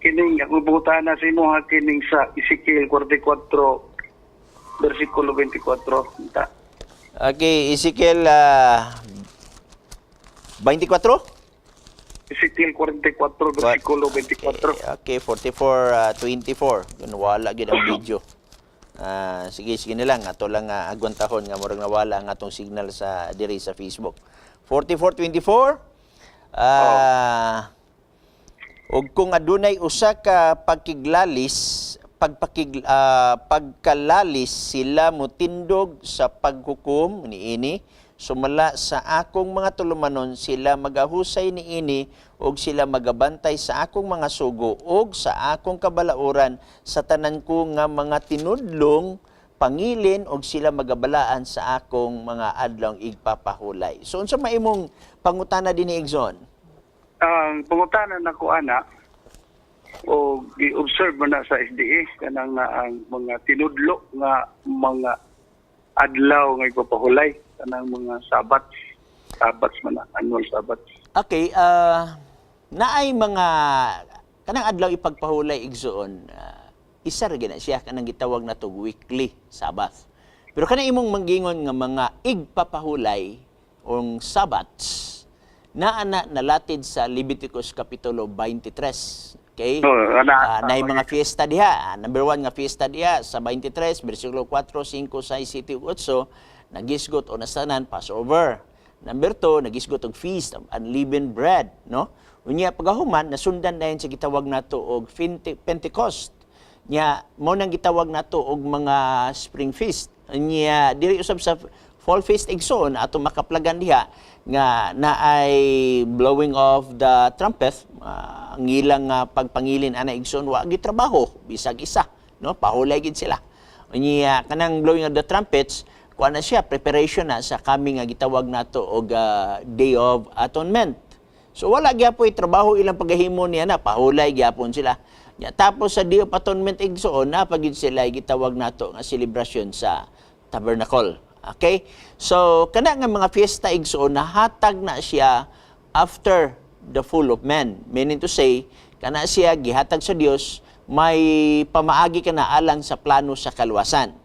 kining ako butana sa imo kining sa Ezekiel 44 versikulo 24 ta. Okay, Ezekiel 24? Ezekiel 44 versikulo 24. Okay, 44:24. Wala gid ang video. Sige na lang ato lang agwantahon nga murag nawala ang atong signal sa diri sa Facebook. 44:24. Ug kung adunay usa ka pagkalalis sila mutindog sa paghukom niini, sumala sa akong mga tulumanon sila magahusay niini ug sila magabantay sa akong mga sugo ug sa akong kabalauran sa tanan ko nga mga tinudlong pangilin ug sila magabalaan sa akong mga adlong igpapahulay. So unsa maimong pangutana dinhi Igsoon? Ang pangutana nako ana o gi-observe man na sa SDA kanang ang mga tinudlo nga mga adlaw nga igpapahulay kanang mga sabbaths man na, annual sabbaths. Okay, naay mga kanang adlaw ipagpahulay Igsoon, isa ra gina siya kanang gitawag nato weekly sabbath. Pero kanang imong manggingon nga mga igpapahulay ong sabbaths naa nalatid sa Leviticus kapitulo 23. Okay? Naay mga fiesta diha. Number 1 nga fiesta diha sa 23 bersikulo 4, 5, 6, 7, 8 nagisgot o nasanan Passover. Number 2 nagisgot og feast of unleavened bread, no? Unya pagahuman nasundan dayon sa gitawag nato og Pentecost. Nya mao nang gitawag nato og mga spring feast. Unya diri usab sa fall feast Igsoon ato makaplagan diha nga naay blowing of the trumpet, ang ilang pagpangilin ana Igsoon wa gi trabaho bisag isa, no? Pahulay gid sila. Unya kanang blowing of the trumpets kuha na siya preparation na sa coming nga gitawag nato og Day of Atonement. So wala gyapon trabaho ilang paghahimo niya na pahulay gyapon sila. Ya, tapos sa Day of Atonement Igsoon na pagid sila gitawag nato nga celebration sa tabernacle. Okay? So, kana nga mga fiesta Igsoon, nahatag na siya after the fall of man. Meaning to say, kana siya gihatag sa Dios, may pamaagi ka na alang sa plano sa kaluwasan.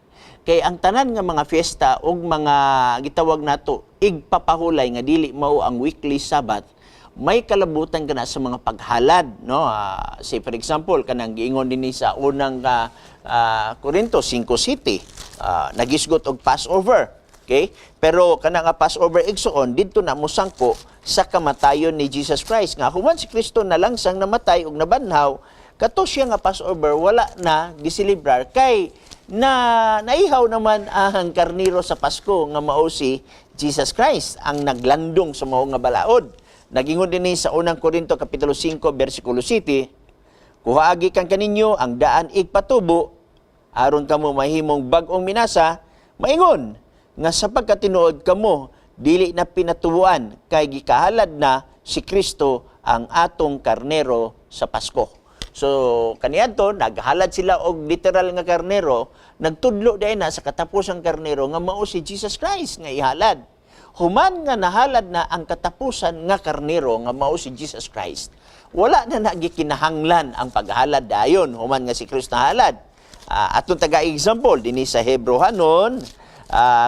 Kay ang tanan nga mga fiesta ug mga gitawag nato igpapahulay nga dili mao ang weekly Sabbath, may kalabutan kana sa mga paghalad, no? Say for example, kanang giingon dinhi sa unang Korinto 5:7. Nagisgot og Passover. Okay? Pero kana nga Passover Igsoon didto na mosangko sa kamatayon ni Jesus Christ. Nga human si Kristo nalangsang namatay og nabanhaw, kato siya nga Passover wala na giselebrar kay naihaw naman ang karniro sa Pasko nga mao si Jesus Christ ang naglandong sa mao nga balaod. Nagingon dinhi sa unang Korinto kapitulo 5 bersikulo 7, kuhaagi kang kaninyo ang daan igpatubo aron kamo mahimong bag-ong minasa, maingon nga sa pagkatinuod kamo dili na pinatubuan kay gikahalad na si Kristo ang atong karnero sa Pasko. So kaniadto naghalad sila og literal nga karnero, nagtudlo dai na sa katapusang karnero nga mao si Jesus Christ nga ihalad. Human nga nahalad na ang katapusan nga karnero nga mao si Jesus Christ, wala na nagikinahanglan ang paghalad dayon human nga si Kristo nahalad. Atong taga-example dinhi sa Hebrehanon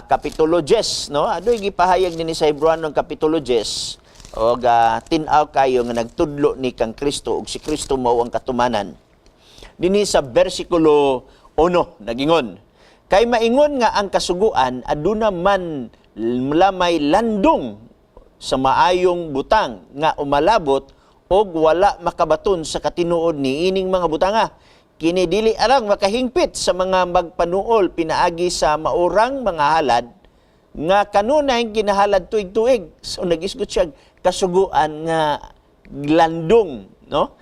kapitulo 10, no? Adoy gipahayag dinhi sa Hebrehanon kapitulo 10 og tin-aw kayo nga nagtudlo ni kang Kristo ug si Kristo mao ang katumanan. Dinhi sa bersikulo 1 nagingon, kay maingon nga ang kasuguan aduna man lamay landong sa maayong butang nga umalabot og wala makabaton sa katinuod ni ining mga butanga. Kini dili arang makahingpit sa mga magpanuol pinaagi sa maurang mga halad nga kanunay ginahalad tuig-tuig. So nagisgot siya kasuguan nga landong, no?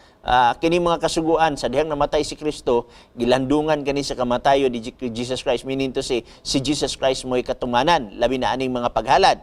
Kini mga kasuguan sa dihang namatay si Kristo, gilandungan kani sa kamatayo ni Jesus Christ, meaning to say si Jesus Christ mo'y katumanan labi na aning mga paghalad.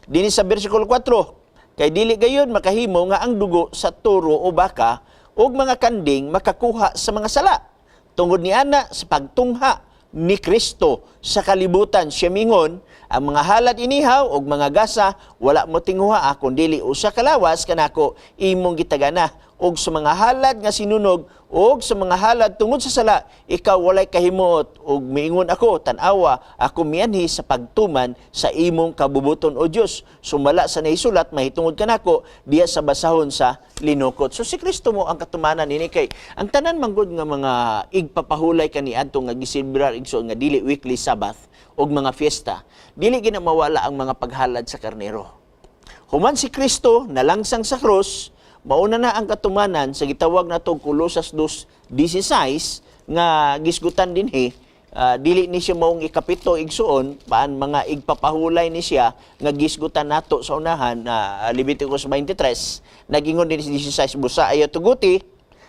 Dinhi sa bersikulo 4, kay dili gayon makahimo nga ang dugo sa toro o baka ug mga kanding makakuha sa mga sala. Tungod ni ana sa pagtungha ni Kristo sa kalibutan siya mingon, ang mga halad inihaw ug mga gasa wala mo tinguha kundi usa ka lawas kanako imong gitagana og sa mga halad nga sinunog, og sa mga halad tungod sa sala, ikaw walay kahimuot, og miingon ako, tanawa, ako mianhi sa pagtuman sa imong kabubuton o Dios. Sumala sa naisulat, mahitungod kanako, diya sa basahon sa linukot. So si Kristo mo ang katumanan ini kay ang tanan manggod nga mga igpapahulay kaniadto nga gisilbrar igsoon nga dili weekly Sabbath og mga fiesta, dili gina mawala ang mga paghalad sa karnero. Human si Kristo nalangsang sa krus, mauna na ang katumanan sa gitawag nato Colosas 2:16 nga gisgutan dinhi, dili ni siya maong ikapito igsuon paan mga igpapahulay ni siya nga gisgutan nato sa unahan na Leviticus 23 nagingon din 16 busa ayo tuguti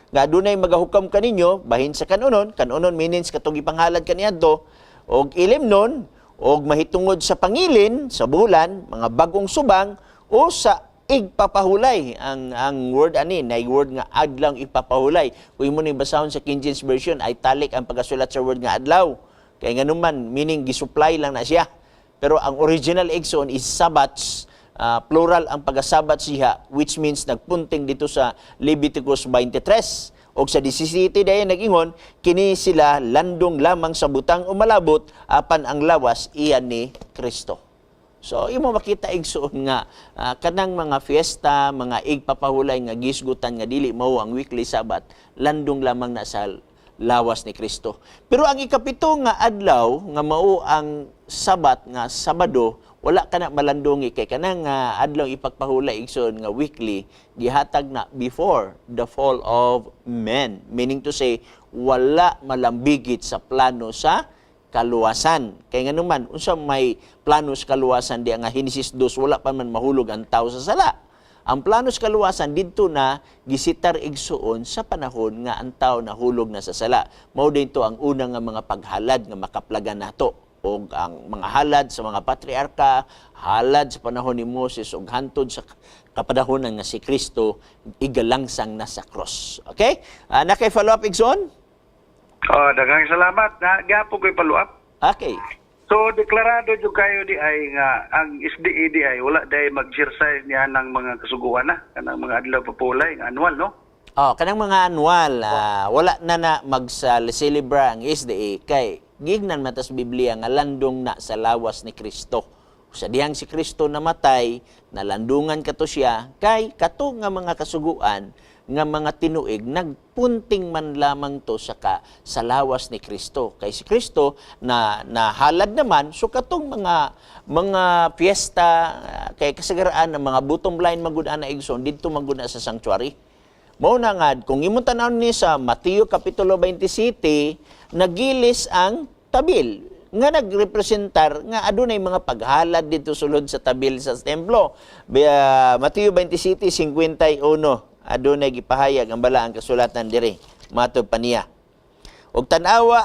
nga adunay magahukam kaninyo bahin sa kanunon means katong ipanghalad kaniadto og ilimnon og mahitungod sa pangilin sa bulan mga bagong subang o sa igpapahulay ang word ani na word nga adlaw ipapahulay kung imo ni basahon sa King James version ay italic ang pagasulat sa word nga adlaw kay nganuman meaning gisupply lang na siya pero ang original igsoon is sabbaths, plural ang pagasabat siya which means nagpunting dito sa Leviticus 23 og sa 17 dayon nagingon kini sila landong lamang sa butang o malabot apan ang lawas iyan ni Kristo. So, imo makita igsuon nga kanang mga fiesta, mga igpapahulay nga gisgutan nga dili mao ang weekly Sabbath, landong lamang na sa lawas ni Kristo. Pero ang ikapito nga adlaw nga mao ang Sabat nga Sabado, wala ka na malandungi kay kanang adlaw ipagpahulay igsoon nga weekly gihatag na before the fall of men. Meaning to say, wala malambigit sa plano sa kaluwasan. Kaya nga naman, unsa may plano sa kaluwasan di nga Henesis 2, wala pa man mahulog ang tao sa sala. Ang plano sa kaluwasan dito na gisitar igsuon sa panahon nga ang tao nahulog na sa sala. Mao dito ang unang nga mga paghalad nga makaplagan nato. O ang mga halad sa mga patriarka, halad sa panahon ni Moses, o hantod sa kapadahonan nga si Kristo, igalangsang na sa cross. Okay? Nakay-follow up, Igsoon? Daghang salamat. Gapo ko'y follow up. Okay. So, deklarado jud kayo di ay nga ang SDA di ay wala day mag-exercise niya ng mga kasuguan na kanang mga adlaw papulay nga annual, no? Kanang mga annual, wala na mag-celebra ang SDA kay gignan matas Biblia nga landong na sa lawas ni Kristo. Sa dihang si Kristo namatay, nalandungan kato siya kay kato nga mga kasuguan nga mga tinuig nagpunting man lamang to sa lawas ni Kristo. Kay si Kristo na halad naman so katong mga piyesta kay kasagaraan ng mga bottom line magud ana igsoon didto magud na sa sanctuary. Mao na nga kung imong tan-awon ni sa Mateo kapitulo 27 nagilis ang tabil nga nagrepresentar nga adunay mga paghalad dito sulod sa tabil sa templo. Mateo 27:51 adunay gipahayag ang bala ang kasulatan diri matod pa niya. Og tan-awa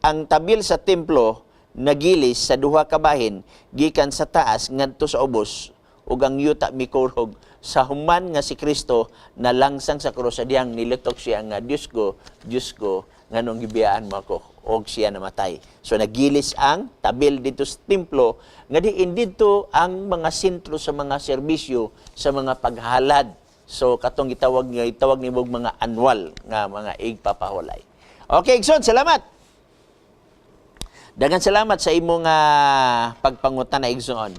ang tabil sa templo nagilis sa duha ka bahin gikan sa taas ngadto sa ubos ug ang yuta mikurhog sa human nga si Kristo nalangsang sa krus sa diyang nilutok siya nga Diyos ko nganong gibiyaan mo ako og siya namatay. So nagilis ang tabil dito sa templo nga diin dito ang mga sentro sa mga serbisyo sa mga paghalad. So katong gitawag ni mga annual nga mga igpapahulay. Okay, Igsoon, salamat. Daghang salamat sa imong pagpangutan na Igsoon.